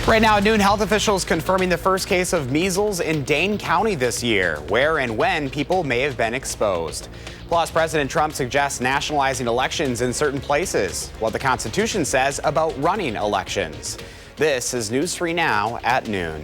Right now at noon, health officials confirming the first case of measles in Dane County this year, where and when people may have been exposed. Plus, President Trump suggests nationalizing elections in certain places, what the Constitution says about running elections. This is News 3 Now at noon.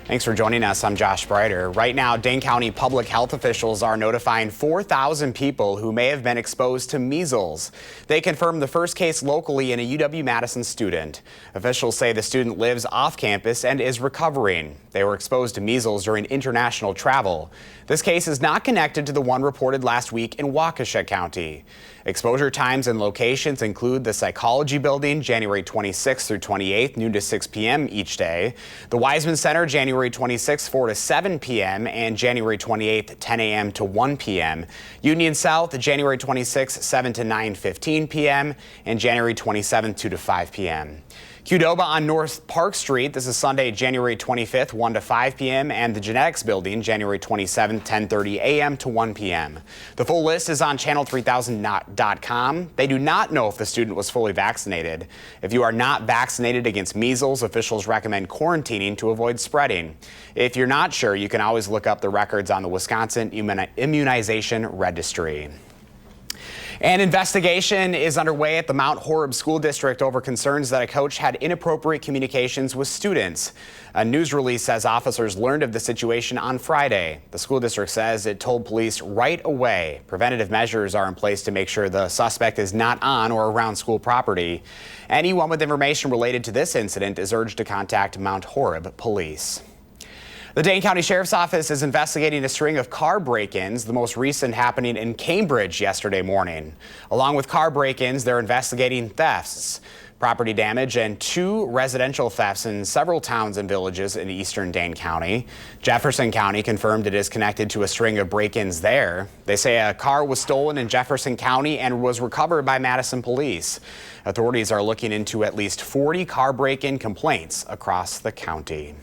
Thanks for joining us. I'm Josh Breiter. Right now, Dane County public health officials are notifying 4,000 people who may have been exposed to measles. They confirmed the first case locally in a UW-Madison student. Officials say the student lives off campus and is recovering. They were exposed to measles during international travel. This case is not connected to the one reported last week in Waukesha County. Exposure times and locations include the Psychology Building, January 26th through 28th, noon to 6 p.m. each day. The Wiseman Center, January 26th, 4 to 7 p.m. and January 28th, 10 a.m. to 1 p.m. Union South, January 26th, 7 to 9:15 p.m. and January 27th, 2 to 5 p.m. Qdoba on North Park Street. This is Sunday, January 25th, 1 to 5 p.m. and the Genetics Building, January 27th, 10:30 a.m. to 1 p.m. The full list is on channel3000.com. They do not know if the student was fully vaccinated. If you are not vaccinated against measles, officials recommend quarantining to avoid spreading. If you're not sure, you can always look up the records on the Wisconsin Immunization Registry. An investigation is underway at the Mount Horeb School District over concerns that a coach had inappropriate communications with students. A news release says officers learned of the situation on Friday. The school district says it told police right away. Preventative measures are in place to make sure the suspect is not on or around school property. Anyone with information related to this incident is urged to contact Mount Horeb Police. The Dane County Sheriff's Office is investigating a string of car break-ins, the most recent happening in Cambridge yesterday morning. Along with car break-ins, they're investigating thefts, property damage, and 2 residential thefts in several towns and villages in eastern Dane County. Jefferson County confirmed it is connected to a string of break-ins there. They say a car was stolen in Jefferson County and was recovered by Madison police. Authorities are looking into at least 40 car break-in complaints across the county.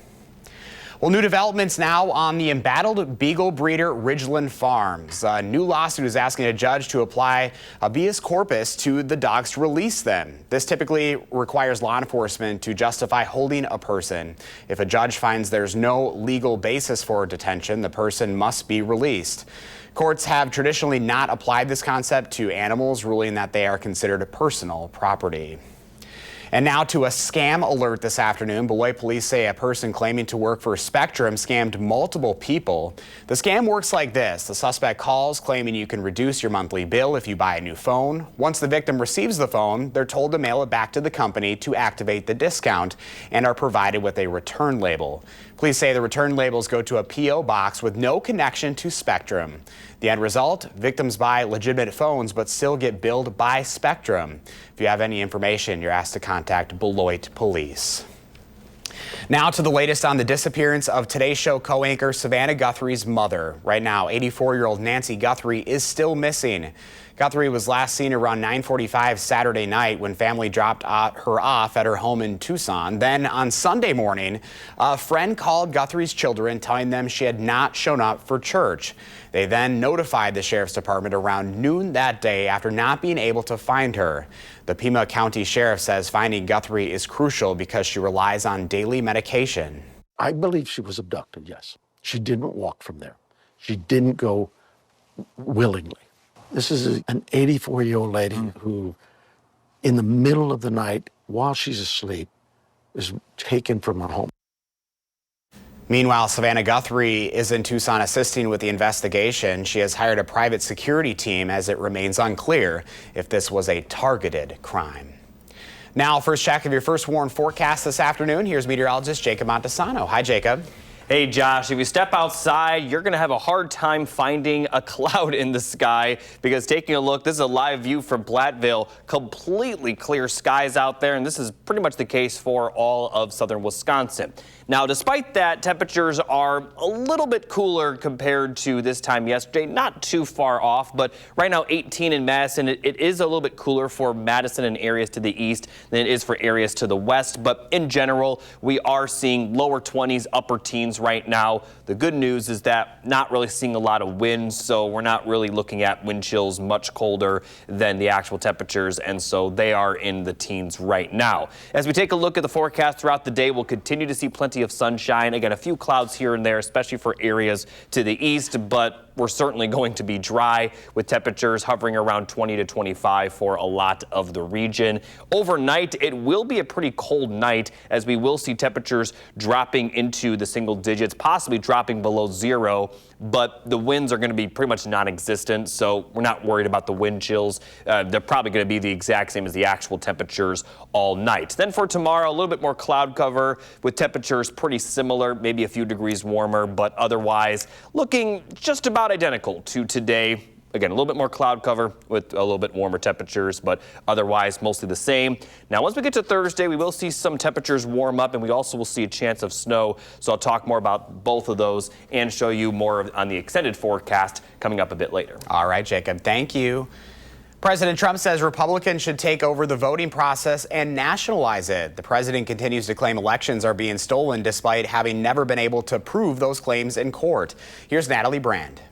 Well, new developments now on the embattled beagle breeder Ridgeland Farms. A new lawsuit is asking a judge to apply habeas corpus to the dogs to release them. This typically requires law enforcement to justify holding a person. If a judge finds there's no legal basis for detention, the person must be released. Courts have traditionally not applied this concept to animals, ruling that they are considered personal property. And now to a scam alert this afternoon. Beloit police say a person claiming to work for Spectrum scammed multiple people. The scam works like this. The suspect calls claiming you can reduce your monthly bill if you buy a new phone. Once the victim receives the phone, they're told to mail it back to the company to activate the discount and are provided with a return label. Police say the return labels go to a P.O. box with no connection to Spectrum. The end result, victims buy legitimate phones but still get billed by Spectrum. If you have any information, you're asked to contact Beloit Police. Now to the latest on the disappearance of Today's Show co-anchor Savannah Guthrie's mother. Right now, 84-year-old Nancy Guthrie is still missing. Guthrie was last seen around 9:45 Saturday night when family dropped her off at her home in Tucson. Then on Sunday morning, a friend called Guthrie's children telling them she had not shown up for church. They then notified the sheriff's department around noon that day after not being able to find her. The Pima County Sheriff says finding Guthrie is crucial because she relies on daily medication. I believe she was abducted, yes. She didn't walk from there. She didn't go willingly. This is an 84-year-old lady who, in the middle of the night, while she's asleep, is taken from her home. Meanwhile, Savannah Guthrie is in Tucson assisting with the investigation. She has hired a private security team as it remains unclear if this was a targeted crime. Now, first check of your first warn forecast this afternoon. Here's meteorologist Jacob Montesano. Hi, Jacob. Hey Josh, if you step outside, you're going to have a hard time finding a cloud in the sky because taking a look, this is a live view from Platteville, completely clear skies out there, and this is pretty much the case for all of southern Wisconsin. Now, despite that, temperatures are a little bit cooler compared to this time yesterday, not too far off, but right now 18 in Madison. It is a little bit cooler for Madison and areas to the east than it is for areas to the west, but in general, we are seeing lower 20s, upper teens conditions right now. The good news is that not really seeing a lot of wind, so we're not really looking at wind chills much colder than the actual temperatures, and so they are in the teens right now. As we take a look at the forecast throughout the day, we'll continue to see plenty of sunshine. Again, a few clouds here and there, especially for areas to the east, but we're certainly going to be dry with temperatures hovering around 20 to 25 for a lot of the region. Overnight, it will be a pretty cold night as we will see temperatures dropping into the single digits, possibly dropping below zero, but the winds are going to be pretty much non-existent, so we're not worried about the wind chills. They're probably going to be the exact same as the actual temperatures all night. Then for tomorrow, a little bit more cloud cover with temperatures pretty similar, maybe a few degrees warmer, but otherwise looking just about identical to today. Again, a little bit more cloud cover with a little bit warmer temperatures, but otherwise mostly the same. Now, once we get to Thursday, we will see some temperatures warm up, and we also will see a chance of snow. So I'll talk more about both of those and show you more on the extended forecast coming up a bit later. All right, Jacob, thank you. President Trump says Republicans should take over the voting process and nationalize it. The president continues to claim elections are being stolen despite having never been able to prove those claims in court. Here's Natalie Brand.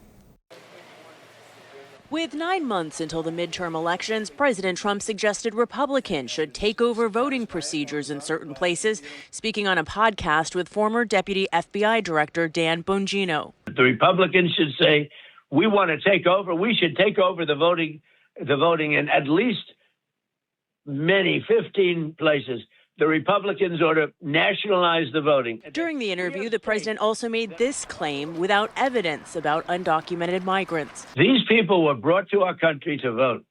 With 9 months until the midterm elections, President Trump suggested Republicans should take over voting procedures in certain places, speaking on a podcast with former Deputy FBI Director Dan Bongino. The Republicans should say, we want to take over. We should take over the voting in at least 15 places. The Republicans ought to nationalize the voting. During the interview, the president also made this claim without evidence about undocumented migrants. These people were brought to our country to vote,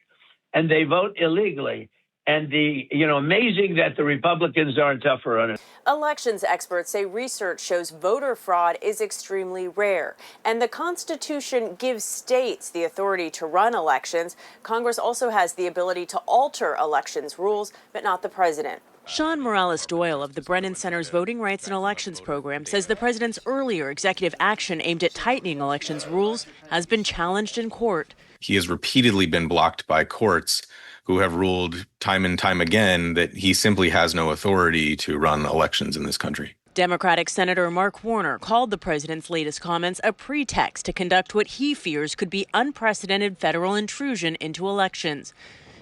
and they vote illegally. And amazing that the Republicans aren't tougher on it. Elections experts say research shows voter fraud is extremely rare, and the Constitution gives states the authority to run elections. Congress also has the ability to alter elections rules, but not the president. Sean Morales-Doyle of the Brennan Center's Voting Rights and Elections program says the president's earlier executive action aimed at tightening elections rules has been challenged in court. He has repeatedly been blocked by courts who have ruled time and time again that he simply has no authority to run elections in this country. Democratic Senator Mark Warner called the president's latest comments a pretext to conduct what he fears could be unprecedented federal intrusion into elections.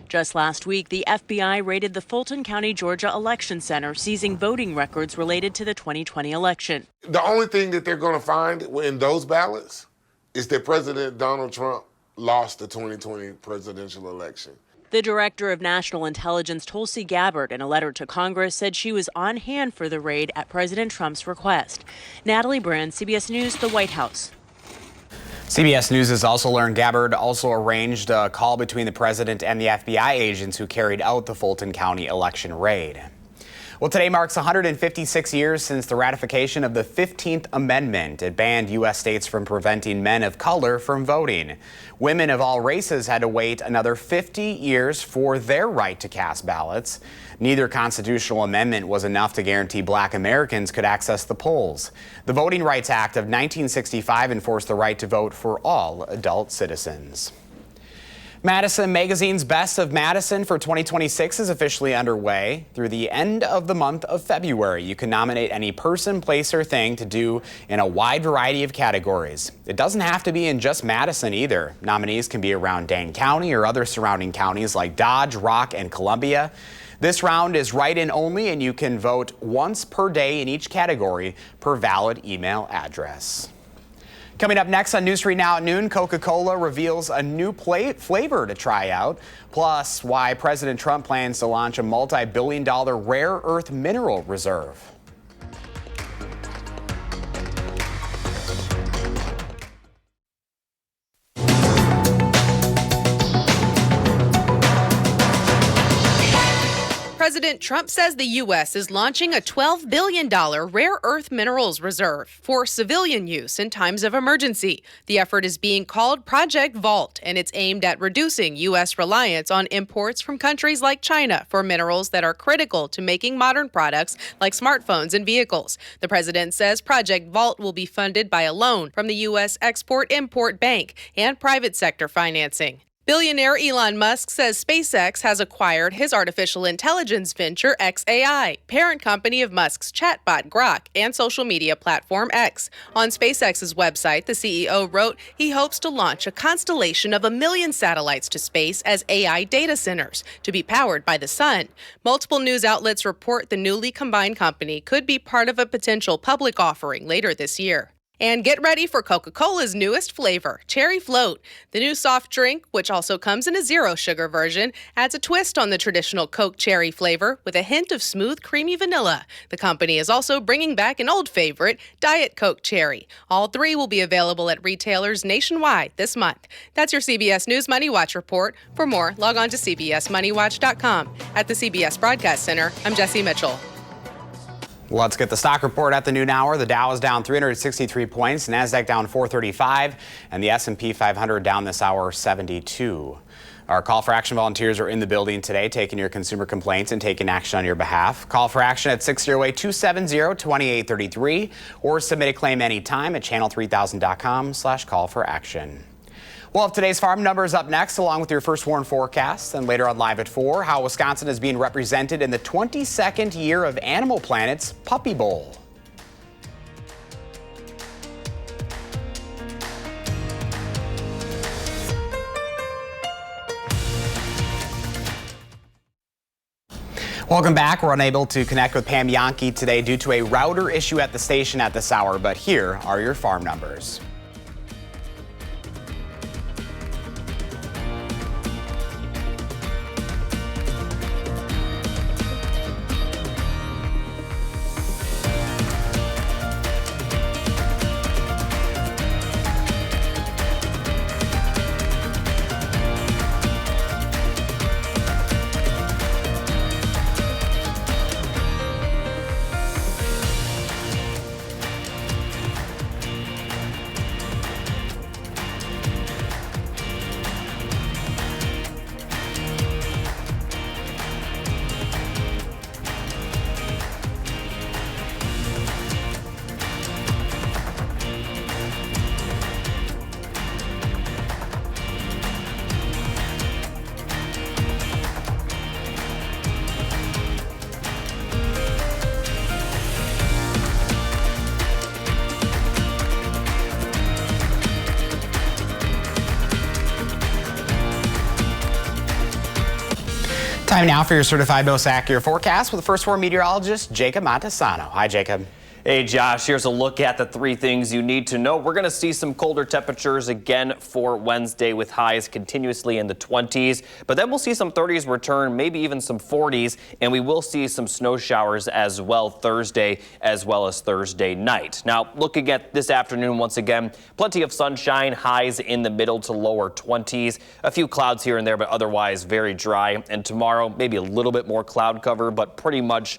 Just last week, the FBI raided the Fulton County, Georgia Election Center, seizing voting records related to the 2020 election. The only thing that they're going to find in those ballots is that President Donald Trump lost the 2020 presidential election. The director of national intelligence, Tulsi Gabbard, in a letter to Congress, said she was on hand for the raid at President Trump's request. Natalie Brand, CBS News, the White House. CBS News has also learned Gabbard also arranged a call between the president and the FBI agents who carried out the Fulton County election raid. Well, today marks 156 years since the ratification of the 15th Amendment. It banned U.S. states from preventing men of color from voting. Women of all races had to wait another 50 years for their right to cast ballots. Neither constitutional amendment was enough to guarantee black Americans could access the polls. The Voting Rights Act of 1965 enforced the right to vote for all adult citizens. Madison Magazine's Best of Madison for 2026 is officially underway. Through the end of the month of February, you can nominate any person, place, or thing to do in a wide variety of categories. It doesn't have to be in just Madison either. Nominees can be around Dane County or other surrounding counties like Dodge, Rock, and Columbia. This round is write-in only, and you can vote once per day in each category per valid email address. Coming up next on News 3 Now at noon, Coca-Cola reveals a new flavor to try out, plus why President Trump plans to launch a multi-billion-dollar rare earth mineral reserve. President Trump says the U.S. is launching a $12 billion rare earth minerals reserve for civilian use in times of emergency. The effort is being called Project Vault, and it's aimed at reducing U.S. reliance on imports from countries like China for minerals that are critical to making modern products like smartphones and vehicles. The president says Project Vault will be funded by a loan from the U.S. Export-Import Bank and private sector financing. Billionaire Elon Musk says SpaceX has acquired his artificial intelligence venture xAI, parent company of Musk's chatbot Grok and social media platform X. On SpaceX's website, the CEO wrote he hopes to launch a constellation of 1 million satellites to space as AI data centers to be powered by the sun. Multiple news outlets report the newly combined company could be part of a potential public offering later this year. And get ready for Coca-Cola's newest flavor, Cherry Float. The new soft drink, which also comes in a zero-sugar version, adds a twist on the traditional Coke cherry flavor with a hint of smooth, creamy vanilla. The company is also bringing back an old favorite, Diet Coke Cherry. All three will be available at retailers nationwide this month. That's your CBS News Money Watch report. For more, log on to cbsmoneywatch.com. At the CBS Broadcast Center, I'm Jesse Mitchell. Let's get the stock report at the noon hour. The Dow is down 363 points, NASDAQ down 435, and the S&P 500 down this hour 72. Our call for action volunteers are in the building today, taking your consumer complaints and taking action on your behalf. Call for action at 608-270-2833 or submit a claim anytime at channel3000.com/call for action. We'll have today's farm numbers up next, along with your first warn forecast. And later on Live at 4, how Wisconsin is being represented in the 22nd year of Animal Planet's Puppy Bowl. Welcome back. We're unable to connect with Pam Yankee today due to a router issue at the station at this hour, but here are your farm numbers. Time now for your certified most accurate forecast with the first warn meteorologist, Jacob Montesano. Hi, Jacob. Hey, Josh, here's a look at the 3 things you need to know. We're going to see some colder temperatures again for Wednesday with highs continuously in the 20s. But then we'll see some 30s return, maybe even some 40s. And we will see some snow showers as well Thursday as well as Thursday night. Now, looking at this afternoon once again, plenty of sunshine, highs in the middle to lower 20s. A few clouds here and there, but otherwise very dry. And tomorrow, maybe a little bit more cloud cover, but pretty much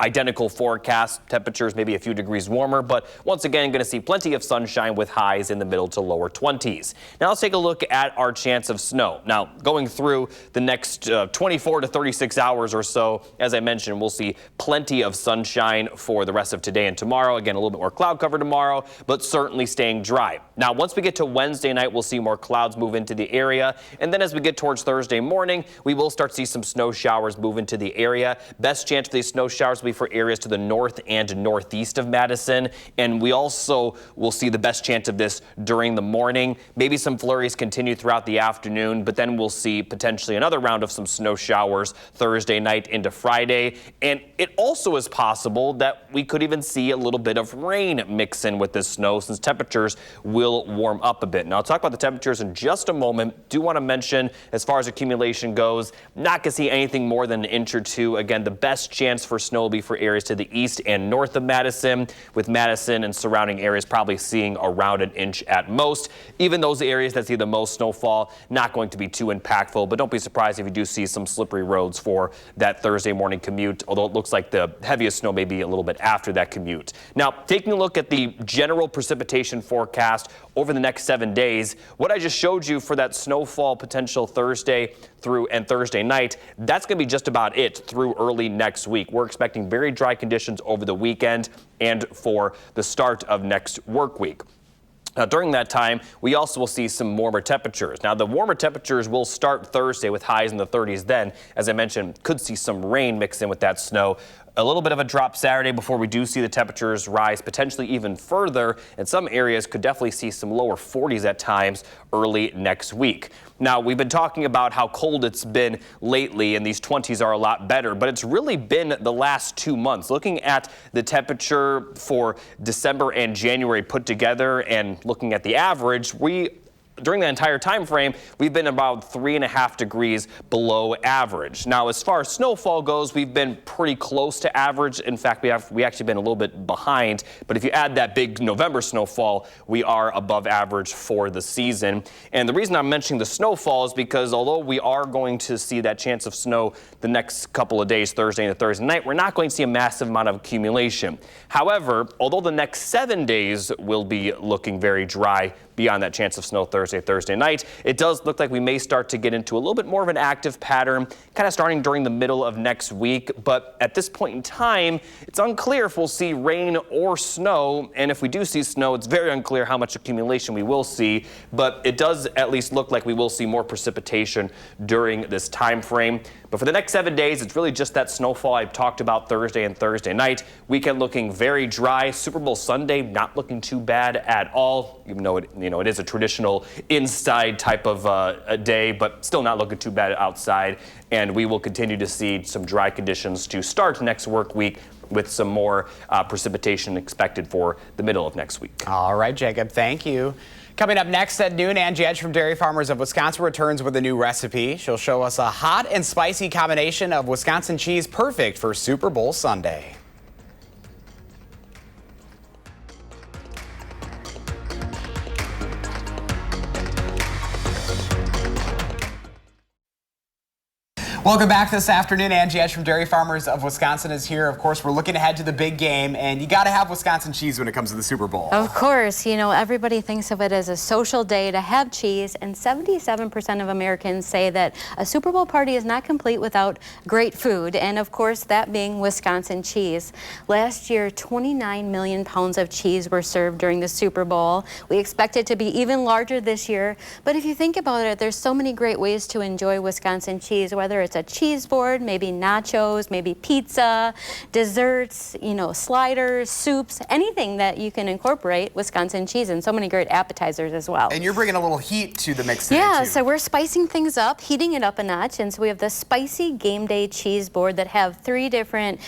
identical forecast. Temperatures maybe a few degrees warmer, but once again, going to see plenty of sunshine with highs in the middle to lower 20s. Now let's take a look at our chance of snow. Now, going through the next 24 to 36 hours or so, as I mentioned, we'll see plenty of sunshine for the rest of today and tomorrow. Again, a little bit more cloud cover tomorrow, but certainly staying dry. Now, once we get to Wednesday night, we'll see more clouds move into the area. And then as we get towards Thursday morning, we will start to see some snow showers move into the area. Best chance for these snow showers will be for areas to the north and northeast of Madison. And we also will see the best chance of this during the morning. Maybe some flurries continue throughout the afternoon, but then we'll see potentially another round of some snow showers Thursday night into Friday. And it also is possible that we could even see a little bit of rain mix in with this snow since temperatures will warm up a bit. Now, I'll talk about the temperatures in just a moment. Do want to mention, as far as accumulation goes, not going to see anything more than an inch or two. Again, the best chance for snow will be for areas to the east and north of Madison, with Madison and surrounding areas probably seeing around an inch at most. Even those areas that see the most snowfall, not going to be too impactful, but don't be surprised if you do see some slippery roads for that Thursday morning commute, although it looks like the heaviest snow may be a little bit after that commute. Now, taking a look at the general precipitation forecast over the next 7 days, what I just showed you for that snowfall potential Thursday through and Thursday night, that's going to be just about it through early next week. We're expecting very dry conditions over the weekend and for the start of next work week. During that time, we also will see some warmer temperatures. Now, the warmer temperatures will start Thursday with highs in the 30s. Then, as I mentioned, could see some rain mixed in with that snow. A little bit of a drop Saturday before we do see the temperatures rise potentially even further. And some areas could definitely see some lower 40s at times early next week. Now, we've been talking about how cold it's been lately, and these 20s are a lot better, but it's really been the last 2 months. Looking at the temperature for December and January put together and looking at the average, during the entire time frame, we've been about 3.5 degrees below average. Now, as far as snowfall goes, we've been pretty close to average. In fact, we actually been a little bit behind. But if you add that big November snowfall, we are above average for the season. And the reason I'm mentioning the snowfall is because although we are going to see that chance of snow the next couple of days, Thursday and Thursday night, we're not going to see a massive amount of accumulation. However, although the next 7 days will be looking very dry beyond that chance of snow Thursday night, it does look like we may start to get into a little bit more of an active pattern, kind of starting during the middle of next week. But at this point in time, it's unclear if we'll see rain or snow. And if we do see snow, it's very unclear how much accumulation we will see. But it does at least look like we will see more precipitation during this time frame. But for the next 7 days, it's really just that snowfall I talked about Thursday and Thursday night. Weekend looking very dry. Super Bowl Sunday not looking too bad at all, even though it is a traditional inside type of a day, but still not looking too bad outside. And we will continue to see some dry conditions to start next work week, with some more precipitation expected for the middle of next week. All right, Jacob, thank you. Coming up next at noon, Angie Edge from Dairy Farmers of Wisconsin returns with a new recipe. She'll show us a hot and spicy combination of Wisconsin cheese perfect for Super Bowl Sunday. Welcome back this afternoon. Angie Edge from Dairy Farmers of Wisconsin is here. Of course, we're looking ahead to the big game, and you got to have Wisconsin cheese when it comes to the Super Bowl. Of course. You know, everybody thinks of it as a social day to have cheese, and 77% of Americans say that a Super Bowl party is not complete without great food, and of course, that being Wisconsin cheese. Last year, 29 million pounds of cheese were served during the Super Bowl. We expect it to be even larger this year, but if you think about it, there's so many great ways to enjoy Wisconsin cheese, whether it's a cheese board, maybe nachos, maybe pizza, desserts, you know, sliders, soups, anything that you can incorporate Wisconsin cheese, and so many great appetizers as well. And you're bringing a little heat to the mix today, too. So we're spicing things up, heating it up a notch, and so we have the spicy game day cheese board that have 3 different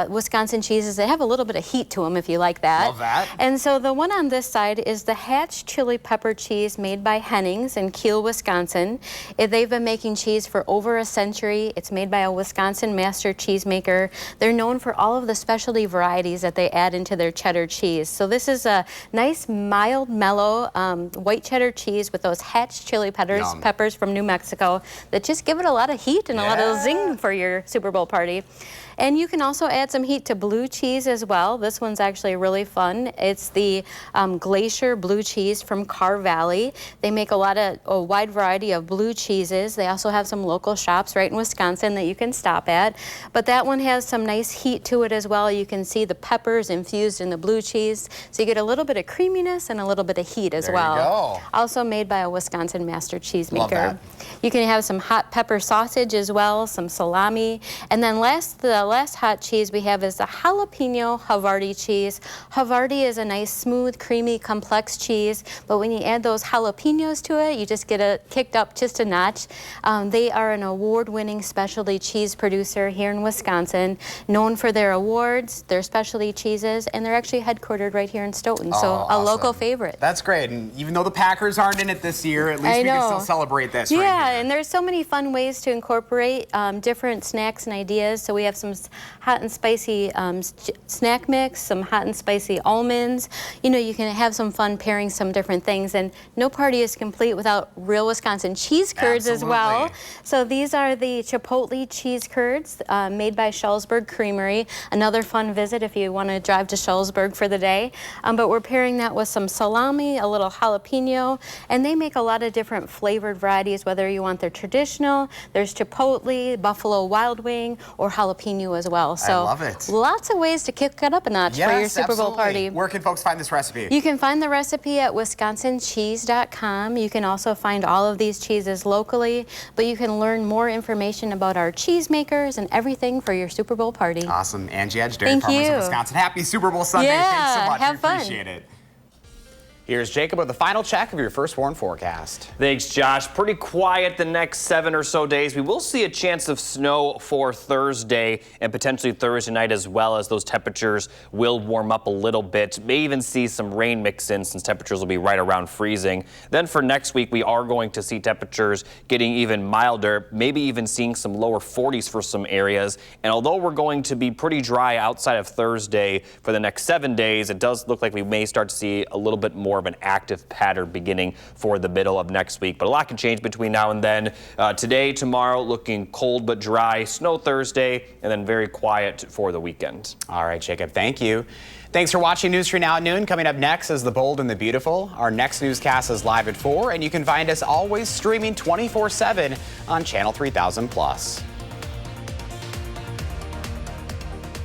Wisconsin cheeses. They have a little bit of heat to them if you like that. Love that. And so the one on this side is the Hatch chili pepper cheese made by Hennings in Kiel, Wisconsin. They've been making cheese for over a century. It's made by a Wisconsin master cheesemaker. They're known for all of the specialty varieties that they add into their cheddar cheese. So this is a nice, mild, mellow white cheddar cheese with those Hatch chili peppers from New Mexico that just give it a lot of heat and a lot of zing for your Super Bowl party. And you can also add some heat to blue cheese as well. This one's actually really fun. It's the Glacier blue cheese from Carr Valley. They make a wide variety of blue cheeses. They also have some local shops right in Wisconsin that you can stop at. But that one has some nice heat to it as well. You can see the peppers infused in the blue cheese. So you get a little bit of creaminess and a little bit of heat as well. There you go. Also made by a Wisconsin master cheesemaker. Love that. You can have some hot pepper sausage as well, some salami. And then the last hot cheese we have is the jalapeno Havarti cheese. Havarti is a nice, smooth, creamy, complex cheese, but when you add those jalapenos to it, you just get it kicked up just a notch. They are an award-winning specialty cheese producer here in Wisconsin, known for their awards, their specialty cheeses, and they're actually headquartered right here in Stoughton, so awesome. A local favorite. That's great, and even though the Packers aren't in it this year, at least we can still celebrate this right here. And there's so many fun ways to incorporate different snacks and ideas. So we have some hot and spicy snack mix, some hot and spicy almonds. You know, you can have some fun pairing some different things, and no party is complete without real Wisconsin cheese curds as well. So these are the Chipotle cheese curds made by Schulzberg Creamery. Another fun visit if you want to drive to Schulzberg for the day. But we're pairing that with some salami, a little jalapeno, and they make a lot of different flavored varieties, whether you want their traditional, there's Chipotle, Buffalo Wild Wing, or jalapeno menu as well. So I love it. Lots of ways to kick it up a notch for your Super Bowl party. Where can folks find this recipe? You can find the recipe at wisconsincheese.com. You can also find all of these cheeses locally, but you can learn more information about our cheese makers and everything for your Super Bowl party. Awesome. Angie Edge, Dairy Thank Farmers you. of Wisconsin. Happy Super Bowl Sunday. Yeah, Thanks so much. have We fun. appreciate it. Here's Jacob with the final check of your first warn forecast. Thanks, Josh. Pretty quiet the next 7 or so days. We will see a chance of snow for Thursday and potentially Thursday night as well, as those temperatures will warm up a little bit. May even see some rain mix in since temperatures will be right around freezing. Then for next week, we are going to see temperatures getting even milder, maybe even seeing some lower 40s for some areas. And although we're going to be pretty dry outside of Thursday for the next 7 days, it does look like we may start to see a little bit more of an active pattern beginning for the middle of next week. But a lot can change between now and then. Today, tomorrow, looking cold but dry. Snow Thursday, and then very quiet for the weekend. All right, Jacob, thank you. Thanks for watching News 3 Now at noon. Coming up next is The Bold and the Beautiful. Our next newscast is live at 4, and you can find us always streaming 24/7 on Channel 3000+.